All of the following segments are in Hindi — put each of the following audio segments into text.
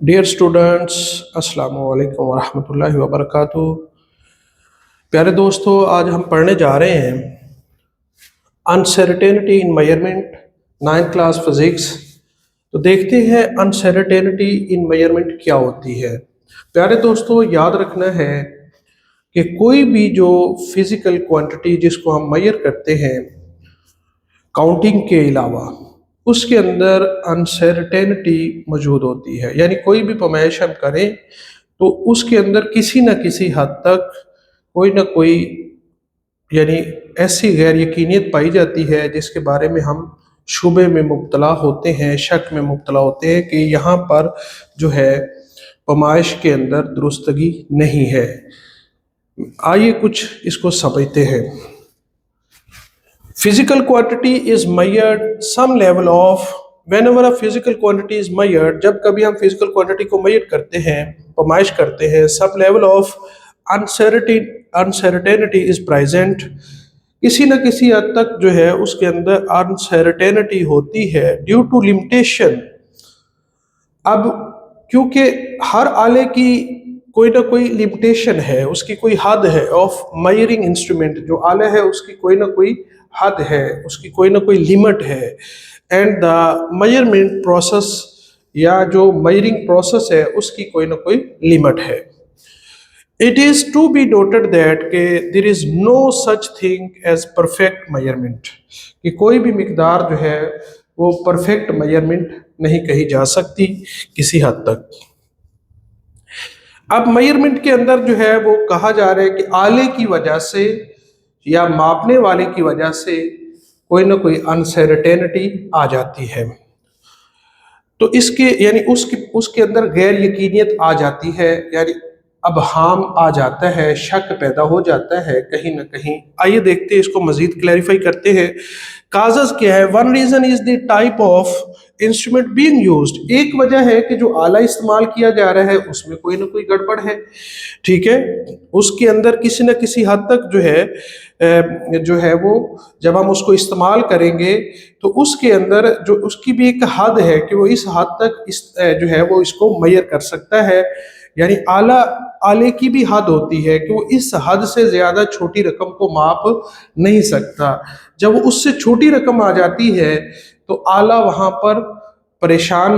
डियर स्टूडेंट्स, अस्सलामु अलैकुम वरहमतुल्लाहि वबरकातुहू। प्यारे दोस्तों, आज हम पढ़ने जा रहे हैं अनसर्टेनिटी इन मेजरमेंट, 9th क्लास फिजिक्स। तो देखते हैं अनसर्टेनिटी इन मेजरमेंट क्या होती है। प्यारे दोस्तों, याद रखना है कि कोई भी जो फिजिकल क्वांटिटी जिसको हम मेजर करते हैं काउंटिंग के अलावा, उसके अंदर अनसर्टेनिटी मौजूद होती है। यानी कोई भी पैमाइश हम करें तो उसके अंदर किसी न किसी हद तक कोई ना कोई यानी ऐसी गैर यकीनियत पाई जाती है जिसके बारे में हम शुबे में मुब्तला होते हैं, शक में मुब्तला होते हैं कि यहाँ पर जो है पैमाइश के अंदर दुरुस्तगी नहीं है। आइए कुछ इसको समझते हैं। Physical quantity is measured some level of whenever a physical quantity is measured, जब कभी हम physical quantity को measure करते हैं, पैमाइश करते हैं, some level of uncertainty is present, किसी न किसी हद तक जो है उसके अंदर uncertainty होती है due to limitation। अब क्योंकि हर आले की कोई ना कोई लिमिटेशन है, उसकी कोई हद है ऑफ मेजरिंग इंस्ट्रूमेंट, जो आला है उसकी कोई ना कोई हद है, उसकी कोई ना कोई लिमिट है। एंड द मेजरमेंट प्रोसेस या जो मेजरिंग प्रोसेस है उसकी कोई ना कोई लिमिट है। It is to be noted that के there is no such thing as perfect measurement, कि कोई भी मिकदार जो है वो परफेक्ट मेजरमेंट नहीं कही जा सकती किसी हद तक। अब मेजरमेंट के अंदर जो है वो कहा जा रहा है कि आले की वजह से या मापने वाले की वजह से कोई ना कोई अनसर्टेनिटी आ जाती है। तो इसके यानी उसके अंदर गैर यकीनियत आ जाती है, यानी अबहाम आ जाता है, शक पैदा हो जाता है कहीं ना कहीं। आइए देखते हैं, इसको मजीद क्लैरिफाई करते हैं। काजेस क्या है? One reason is the type of instrument being used. एक वजह है कि जो आला इस्तेमाल किया जा रहा है उसमें कोई ना कोई गड़बड़ है, ठीक है। उसके अंदर किसी न किसी हद तक जो है वो जब हम उसको इस्तेमाल करेंगे तो उसके अंदर जो उसकी भी एक हद है कि वो इस हद तक जो है वो इसको मेजर कर सकता है। यानी आले की भी हद होती है कि वो इस हद से ज़्यादा छोटी रकम को माप नहीं सकता। जब उससे छोटी रकम आ जाती है तो आला वहाँ पर परेशान,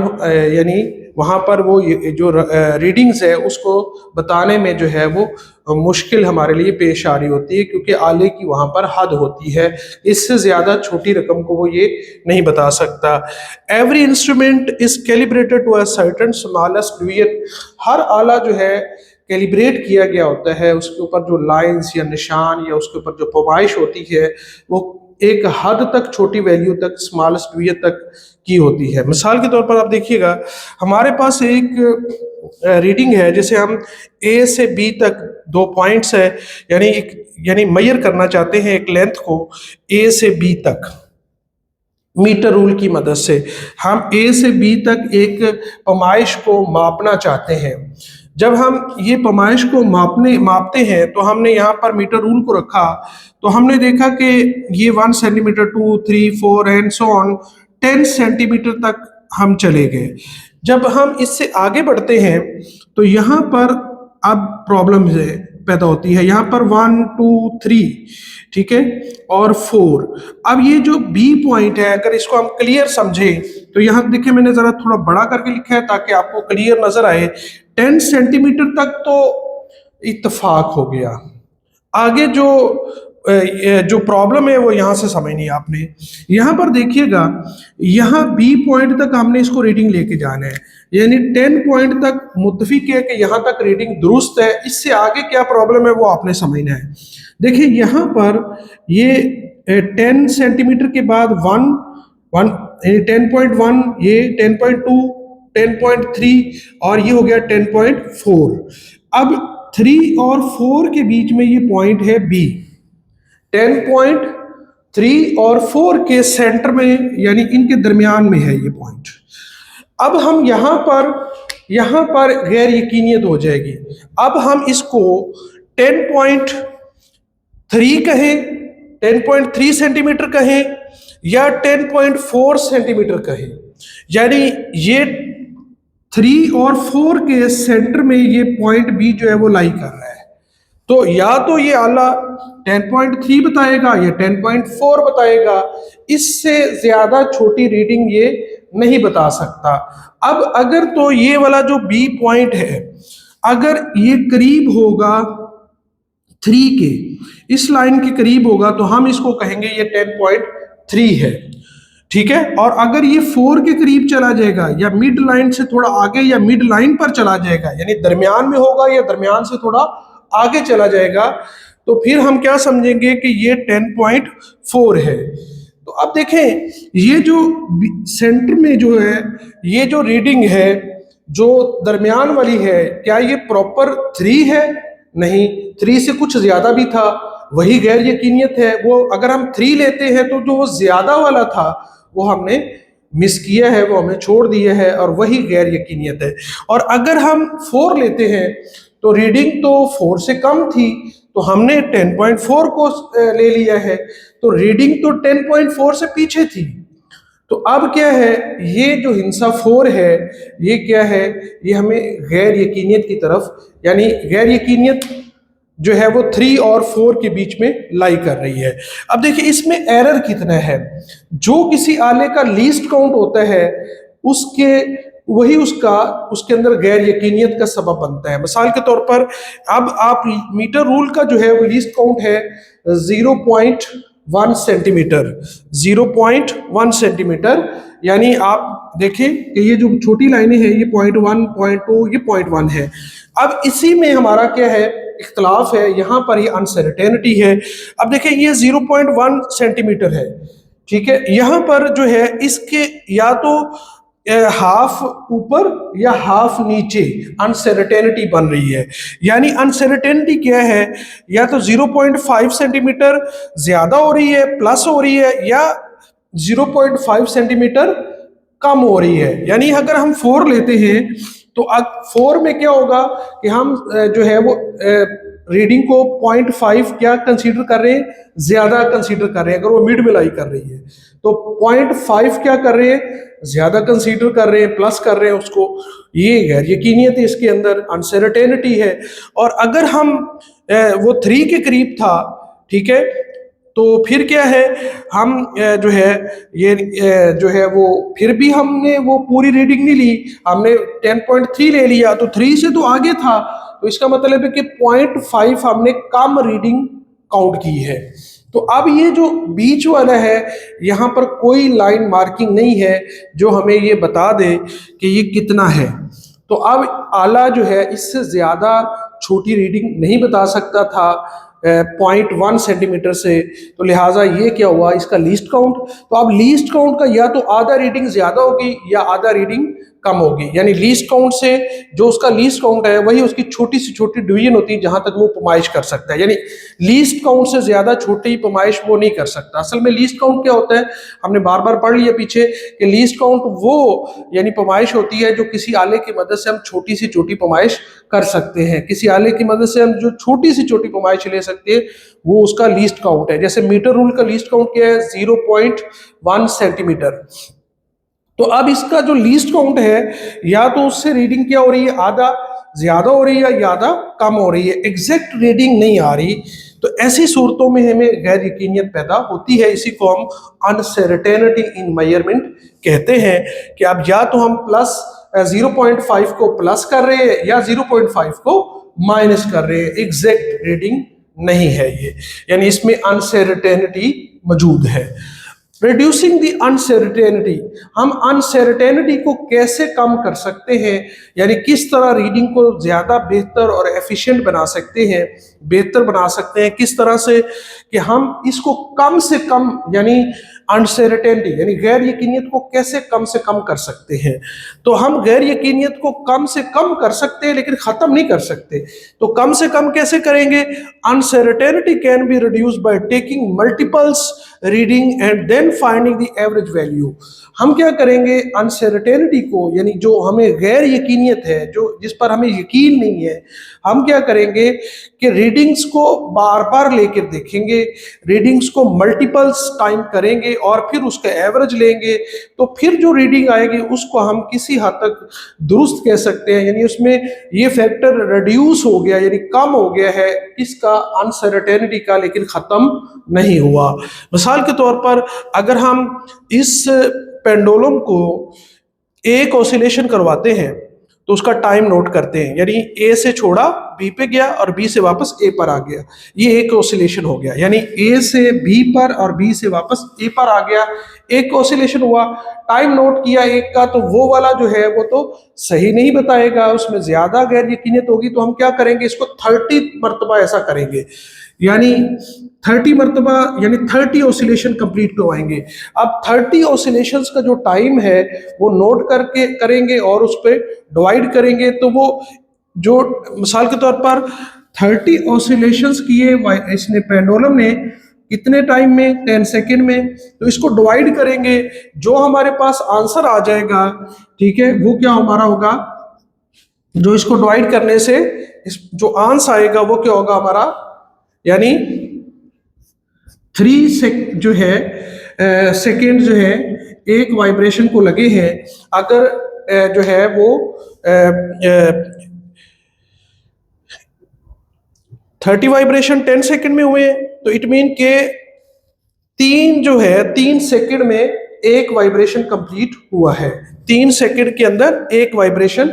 यानी वहाँ पर वो जो रीडिंग्स है उसको बताने में जो है वो मुश्किल हमारे लिए पेश आ रही होती है, क्योंकि आले की वहाँ पर हद होती है, इससे ज़्यादा छोटी रकम को वो ये नहीं बता सकता। Every instrument is calibrated to a certain smallest division. हर आला जो है कैलिब्रेट किया गया होता है, उसके ऊपर जो लाइंस या निशान या उसके ऊपर जो पैमाइश होती है वो एक हद तक, छोटी वैल्यू तक, स्मॉलेस्ट डिवीजन तक की होती है। मिसाल के तौर पर आप देखिएगा, हमारे पास एक रीडिंग है, जैसे हम ए से बी तक 2 पॉइंट्स है, यानी मेजर करना चाहते हैं एक लेंथ को ए से बी तक। मीटर रूल की मदद से हम ए से बी तक एक पैमाइश को मापना चाहते हैं। जब हम ये पैमाइश को मापते हैं तो हमने यहाँ पर मीटर रूल को रखा, तो हमने देखा कि ये 1 centimetre, 2, 3, 4 and so on 10 centimetre तक हम चले गए। जब हम इससे आगे बढ़ते हैं तो यहाँ पर अब प्रॉब्लम पैदा होती है। यहाँ पर 1, 2, 3, ठीक है, और 4। अब ये जो बी पॉइंट है, अगर इसको हम क्लियर समझें तो यहाँ देखिए मैंने जरा थोड़ा बड़ा करके लिखा है ताकि आपको क्लियर नजर आए। 10 सेंटीमीटर तक तो इत्तेफाक हो गया। आगे जो प्रॉब्लम है वो यहाँ से समझनी है आपने। यहाँ पर देखिएगा, यहाँ बी पॉइंट तक हमने इसको रीडिंग लेके जाना है, यानी 10 पॉइंट तक मुत्तफिक है कि यहाँ तक रीडिंग दुरुस्त है। इससे आगे क्या प्रॉब्लम है वो आपने समझना है। देखिए यहाँ पर ये 10 सेंटीमीटर के बाद 10.1, ये 10.2, 10.3 और ये हो गया 10.4। अब 3 और 4 के बीच में ये पॉइंट है बी। 10.3 और 4 के सेंटर में, यानी इनके दरमियान में है ये पॉइंट। अब हम यहाँ पर गैर यकीनियत हो जाएगी। अब हम इसको 10.3 कहें, 10.3 सेंटीमीटर कहें या 10.4 सेंटीमीटर कहें, यानी ये 3 और 4 के सेंटर में ये पॉइंट बी जो है वो लाई कर रहा है। तो या तो ये आला 10.3 बताएगा या 10.4 बताएगा, इससे ज्यादा छोटी रीडिंग ये नहीं बता सकता। अब अगर तो ये वाला जो बी पॉइंट है अगर ये करीब होगा 3 के, इस लाइन के करीब होगा तो हम इसको कहेंगे ये 10.3 है, ठीक है। और अगर ये 4 के करीब चला जाएगा या मिड लाइन से थोड़ा आगे या मिड लाइन पर चला जाएगा, यानी दरमियान में होगा या दरमियान से थोड़ा आगे चला जाएगा, तो फिर हम क्या समझेंगे कि ये 10.4 है। तो अब देखें ये जो सेंटर में जो है ये जो रीडिंग है जो दरमियान वाली है, क्या ये प्रॉपर 3 है? नहीं, 3 से कुछ ज्यादा भी था, वही गैर यकीनियत है। वो अगर हम 3 लेते हैं तो जो वो ज्यादा वाला था वो हमने मिस किया है, वो हमें छोड़ दिया है और वही गैर यकीनियत है। और अगर हम 4 लेते हैं तो रीडिंग तो 4 से कम थी, तो हमने 10.4 को ले लिया है, तो रीडिंग तो 10.4 से पीछे थी। तो अब क्या है, ये जो हिंसा 4 है ये क्या है, ये हमें गैर यकीनियत की तरफ, यानी गैर यकीनियत जो है वो 3 और 4 के बीच में लाई कर रही है। अब देखिए इसमें एरर कितना है, जो किसी आले का लीस्ट काउंट होता है उसके वही उसके अंदर गैर यकीनियत का सबब बनता है। मिसाल के तौर पर अब आप मीटर रूल का जो है वो लीस्ट काउंट है 0.1 सेंटीमीटर, 0.1 सेंटीमीटर, यानी आप देखें कि ये जो छोटी लाइनें हैं ये 0.1, 0.2, ये 0.1 है। अब इसी में हमारा क्या है, इख्तलाफ है, यहाँ पर ये अनसर्टेनिटी है। अब देखें ये 0.1 सेंटीमीटर है, ठीक है। यहाँ पर जो है इसके या तो हाफ ऊपर या हाफ नीचे अनसर्टेनिटी बन रही है। यानी अनसर्टेनिटी क्या है, या तो 0.5 सेंटीमीटर ज्यादा हो रही है, प्लस हो रही है, या 0.5 सेंटीमीटर कम हो रही है। यानी अगर हम 4 लेते हैं तो अब 4 में क्या होगा कि हम जो है वो रीडिंग को 0.5 क्या कंसीडर कर रहे हैं, ज्यादा कंसीडर कर रहे हैं। अगर वो मिड में लाई कर रही है तो 0.5 क्या कर रहे हैं, ज्यादा कंसीडर कर रहे हैं, प्लस कर रहे हैं उसको। ये गैर यकीनियत है, इसके अंदर अनसर्टेनिटी है। और अगर हम वो 3 के करीब था, ठीक है, तो फिर क्या है, हम जो है ये जो है वो फिर भी हमने वो पूरी रीडिंग नहीं ली, हमने 10.3 ले लिया, तो 3 से तो आगे था, तो इसका मतलब है कि 0.5 हमने कम रीडिंग काउंट की है। तो अब ये जो बीच वाला है यहाँ पर कोई लाइन मार्किंग नहीं है जो हमें ये बता दे कि ये कितना है। तो अब आला जो है इससे ज्यादा छोटी रीडिंग नहीं बता सकता था 0.1 सेंटीमीटर से, तो लिहाजा ये क्या हुआ, इसका लीस्ट काउंट। तो अब लीस्ट काउंट का या तो आधा रीडिंग ज्यादा होगी या आधा रीडिंग कम होगी। यानी लीस्ट काउंट से जो उसका लीस्ट काउंट है वही उसकी छोटी से छोटी डिवीजन होती है जहां तक वो पैमाइश कर सकता है। यानी लीस्ट काउंट से ज्यादा छोटी पैमाइश वो नहीं कर सकता। असल में लीस्ट काउंट क्या होता है, हमने बार बार पढ़ लिया पीछे कि लीस्ट काउंट वो यानी पैमाइश होती है जो किसी आले की मदद से हम छोटी से छोटी पैमाइश कर सकते हैं। किसी आले की मदद से हम जो छोटी से छोटी पैमाइश ले सकते हैं वो उसका लीस्ट काउंट है। जैसे मीटर रूल का लीस्ट काउंट क्या है, 0.1 सेंटीमीटर। तो अब इसका जो लीस्ट काउंट है या तो उससे रीडिंग क्या हो रही है, आधा ज्यादा हो रही है या आधा कम हो रही है, एग्जैक्ट रीडिंग नहीं आ रही। तो ऐसी सूरतों में हमें गैर यकीनियत पैदा होती है। इसी को हम अनसर्टेनिटी इन मेजरमेंट कहते हैं कि अब या तो हम प्लस 0.5 को प्लस कर रहे हैं या 0.5 को माइनस कर रहे हैं, एग्जैक्ट रीडिंग नहीं है ये, यानी इसमें अनसर्टेनिटी मौजूद है। रिड्यूसिंग द अनसर्टेनिटी, हम अनसर्टेनिटी को कैसे कम कर सकते हैं, यानी किस तरह रीडिंग को ज्यादा बेहतर और एफिशिएंट बना सकते हैं, बेहतर बना सकते हैं किस तरह से कि हम इसको कम से कम, यानी अनसर्टेनिटी यानी गैर यकीनियत को कैसे कम से कम कर सकते हैं। तो हम गैर यकीनियत को कम से कम कर सकते हैं लेकिन खत्म नहीं कर सकते। तो कम से कम कैसे करेंगे, uncertainty can be reduced by taking multiples reading and then finding the average value. हम क्या करेंगे, अनसर्टेनिटी को यानी जो हमें गैर यकीनियत है, जो जिस पर हमें यकीन नहीं है, हम क्या करेंगे कि रीडिंग्स को बार बार लेकर देखेंगे, रीडिंग्स को मल्टीपल्स टाइम करेंगे और फिर उसका एवरेज लेंगे, तो फिर जो रीडिंग आएगी उसको हम किसी हद तक दुरुस्त कह सकते हैं, यानी उसमें ये फैक्टर रिड्यूस हो गया, यानी कम हो गया है इसका अनसर्टेनिटी का, लेकिन ख़त्म नहीं हुआ। मिसाल के तौर पर अगर हम इस पेंडुलम को एक ऑसिलेशन करवाते हैं तो उसका टाइम नोट करते हैं, यानी ए से छोड़ा बी पे गया और बी से वापस ए पर आ गया, ये एक ऑसिलेशन हो गया। यानी ए से बी पर और बी से वापस ए पर आ गया, एक ऑसिलेशन हुआ। टाइम नोट किया एक का, तो वो वाला जो है वो तो सही नहीं बताएगा, उसमें ज्यादा गैर यकीनियत होगी, तो हम क्या करेंगे, इसको 30 मरतबा ऐसा करेंगे, यानी 30 मरतबा, यानी 30 ऑसिलेशन कंप्लीट करवाएंगे। अब 30 ऑसिलेशंस का जो टाइम है वो नोट करके करेंगे और उस पर डिवाइड करेंगे, तो वो जो मिसाल के तौर पर 30 ऑसिलेशंस किए इसने पेंडुलम ने कितने टाइम में, 10 सेकेंड में, तो इसको डिवाइड करेंगे, जो हमारे पास आंसर आ जाएगा, ठीक है, वो क्या हमारा होगा, जो इसको डिवाइड करने से जो आंसर आएगा वो क्या होगा हमारा, यानी 3 जो है सेकेंड जो है एक वाइब्रेशन को लगे हैं। अगर जो है वो 30 वाइब्रेशन 10 सेकेंड में हुए, तो इट मीन के 3 सेकेंड में एक वाइब्रेशन कंप्लीट हुआ है, 3 सेकेंड के अंदर एक वाइब्रेशन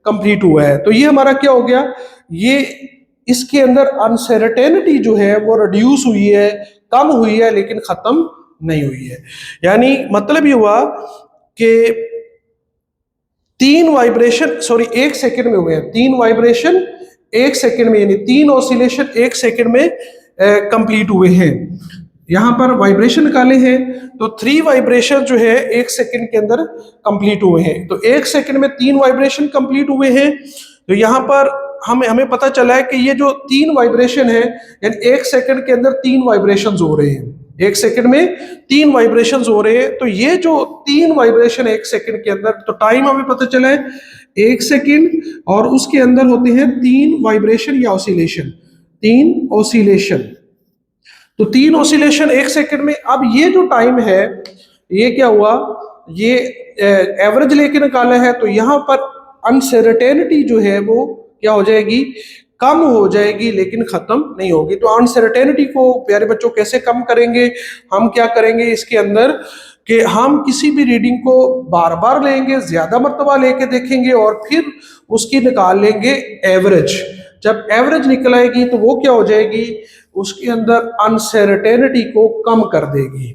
कंप्लीट हुआ है। तो ये हमारा क्या हो गया, ये इसके अंदर अनसर्टेनिटी जो है वो रिड्यूस हुई है, कम हुई है, लेकिन खत्म नहीं हुई है। यानी मतलब ये हुआ कि 3 वाइब्रेशन, सॉरी 1 सेकेंड में हुए हैं, 3 वाइब्रेशन 1 सेकेंड में, यानी 3 ऑसिलेशन 1 सेकेंड में कंप्लीट हुए हैं। यहां पर वाइब्रेशन निकाले हैं, तो 3 वाइब्रेशन जो है 1 सेकेंड के अंदर कंप्लीट हुए हैं। तो 1 सेकेंड में 3 वाइब्रेशन कंप्लीट हुए हैं, तो यहां पर हमें पता चला है कि ये जो 3 वाइब्रेशन है, यानी 1 सेकेंड के अंदर 3 वाइब्रेशन हो रहे हैं, 1 सेकेंड में 3 वाइब्रेशन हो रहे हैं। तो ये जो 3 वाइब्रेशन 1 सेकेंड के अंदर, तो टाइम हमें पता चला है 1 सेकेंड, और उसके अंदर होते हैं 3 वाइब्रेशन या ऑसिलेशन, 3 ऑसिलेशन। तो 3 ऑसिलेशन 1 सेकेंड में। अब ये जो टाइम है, ये क्या हुआ, ये एवरेज लेके निकाला है, तो यहां पर अनसर्टेनिटी जो है वो क्या हो जाएगी, कम हो जाएगी, लेकिन खत्म नहीं होगी। तो अनसर्टेनिटी को प्यारे बच्चों कैसे कम करेंगे, हम क्या करेंगे इसके अंदर कि हम किसी भी रीडिंग को बार बार लेंगे, ज्यादा मर्तबा लेके देखेंगे और फिर उसकी निकाल लेंगे एवरेज। जब एवरेज निकल आएगी तो वो क्या हो जाएगी, उसके अंदर अनसर्टेनिटी को कम कर देगी।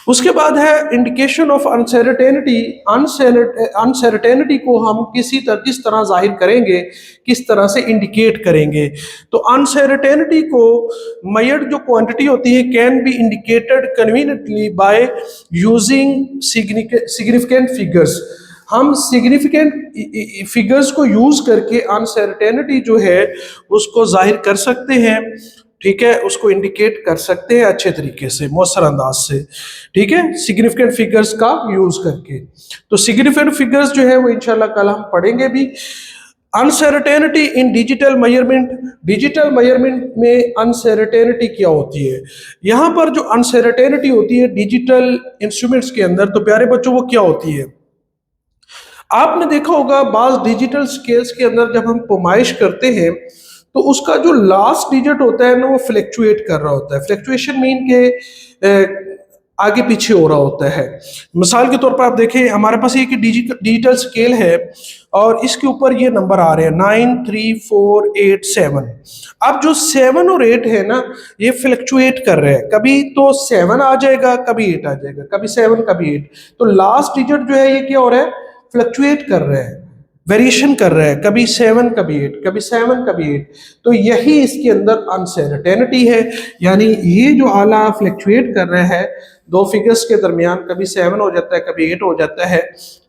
उसके बाद है इंडिकेशन ऑफ अनसर्टेनिटी। अनसर्टेनिटी को हम किस तरह जाहिर करेंगे, किस तरह से इंडिकेट करेंगे। तो अनसर्टेनिटी को मेजर्ड जो क्वांटिटी होती है can be indicated conveniently by using significant figures. हम सिग्निफिकेंट फिगर्स को यूज करके अनसर्टेनिटी जो है उसको जाहिर कर सकते हैं, ठीक है, उसको इंडिकेट कर सकते हैं अच्छे तरीके से, मौसर अंदाज से, ठीक है, सिग्निफिकेंट फिगर्स का यूज करके। तो सिग्निफिकेंट फिगर्स जो है वो इंशाल्लाह कल हम पढ़ेंगे भी। अनसर्टेनिटी इन डिजिटल मेजरमेंट। डिजिटल मेजरमेंट में अनसर्टेनिटी क्या होती है, यहां पर जो अनसर्टेनिटी होती है डिजिटल इंस्ट्रूमेंट्स के अंदर, तो प्यारे बच्चों वो क्या होती है, आपने देखा होगा बाज डिजिटल स्केल्स के अंदर जब हम पैमाइश करते हैं तो उसका जो लास्ट डिजिट होता है ना वो फ्लक्चुएट कर रहा होता है। फ्लक्चुएशन मीन के आगे पीछे हो रहा होता है। मिसाल के तौर पर आप देखें, हमारे पास एक डिजिटल स्केल है और इसके ऊपर ये नंबर आ रहे हैं 9, 3, 4, 8, 7। अब जो 7 और 8 है ना, ये फ्लक्चुएट कर रहे हैं, कभी तो 7 आ जाएगा, कभी 8 आ जाएगा, कभी 7 कभी 8। तो लास्ट डिजिट जो है ये क्या हो रहा है, फ्लक्चुएट कर रहे हैं, वेरिएशन कर रहा है, कभी 7 कभी 8, कभी 7 कभी 8। तो यही इसके अंदर अनसर्टेनिटी है, यानी ये जो आला फ्लक्चुएट कर रहा है दो फिगर्स के दरमियान, कभी 7 हो जाता है, कभी 8 हो जाता है।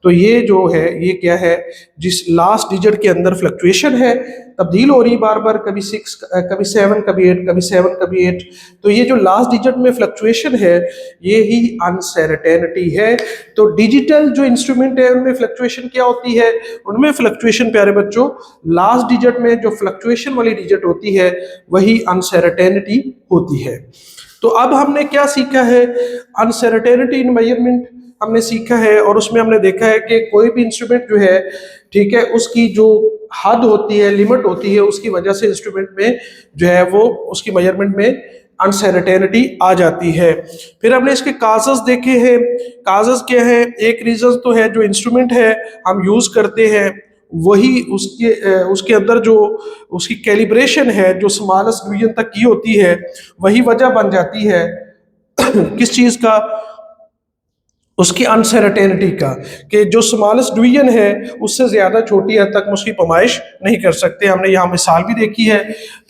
तो ये जो है ये क्या है, जिस लास्ट डिजिट के अंदर फ्लक्चुएशन है, तब्दील हो रही बार बार, कभी 6 कभी 7 कभी 8, कभी 7 कभी 8। तो ये जो लास्ट डिजिट में फ्लक्चुएशन है ये ही अनसर्टेनिटी है। तो डिजिटल जो इंस्ट्रूमेंट है उनमें फ्लक्चुएशन क्या होती है, उनमें फ्लक्चुएशन प्यारे बच्चों लास्ट डिजिट में जो फ्लक्चुएशन वाली डिजिट होती है वही अनसर्टेनिटी होती है। तो अब हमने क्या सीखा है, अनसर्टेनिटी इन मेजरमेंट हमने सीखा है, और उसमें हमने देखा है कि कोई भी इंस्ट्रूमेंट जो है, ठीक है, उसकी जो हद होती है, लिमिट होती है, उसकी वजह से इंस्ट्रूमेंट में जो है वो उसकी मेजरमेंट में अनसर्टेनिटी आ जाती है। फिर हमने इसके काजेस देखे हैं। काजेस क्या है, एक रीजन तो है जो इंस्ट्रूमेंट है हम यूज करते हैं, वही उसके अंदर जो उसकी कैलिब्रेशन है जो स्मॉलेस्ट डिवीजन तक की होती है, वही वजह बन जाती है किस चीज का, उसकी अनसर्टेनिटी का, कि जो स्मॉलेस्ट डिवीजन है उससे ज़्यादा छोटी हद तक हम उसकी पैमाइश नहीं कर सकते। हमने यहाँ मिसाल भी देखी है।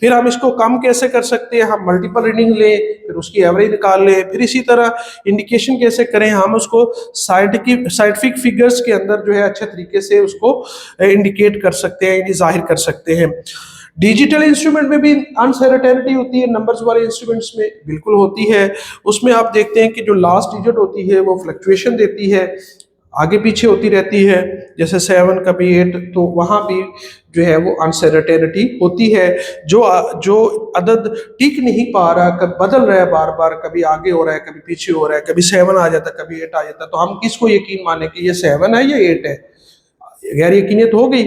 फिर हम इसको कम कैसे कर सकते हैं, हम मल्टीपल रीडिंग लें, फिर उसकी एवरेज निकाल लें, फिर इसी तरह इंडिकेशन कैसे करें, हम उसको साइंटिफिक फिगर्स के अंदर जो है अच्छे तरीके से उसको इंडिकेट कर सकते हैं, यानी जाहिर कर सकते हैं। डिजिटल इंस्ट्रूमेंट में भी अनसर्टेनिटी होती है, नंबर्स वाले इंस्ट्रूमेंट्स में बिल्कुल होती है। उसमें आप देखते हैं कि जो लास्ट डिजिट होती है वो फ्लक्चुएशन देती है, आगे पीछे होती रहती है, जैसे 7 कभी 8, तो वहाँ भी जो है वो अनसर्टेनिटी होती है। जो अदद टिक नहीं पा रहा, कभी बदल रहा है बार बार, कभी आगे हो रहा है, कभी पीछे हो रहा है, कभी 7 आ जाता है, कभी 8 आ जाता है, तो हम किसको यकीन माने कि ये 7 है या 8 है, गैर यकीनियत हो गई।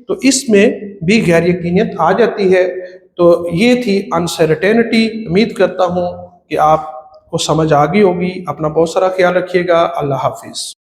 तो इसमें भी गैर यकीनियत आ जाती है। तो ये थी अनसर्टेनिटी। उम्मीद करता हूँ कि आपको समझ आ गई होगी। अपना बहुत सारा ख्याल रखिएगा। अल्लाह हाफिज़।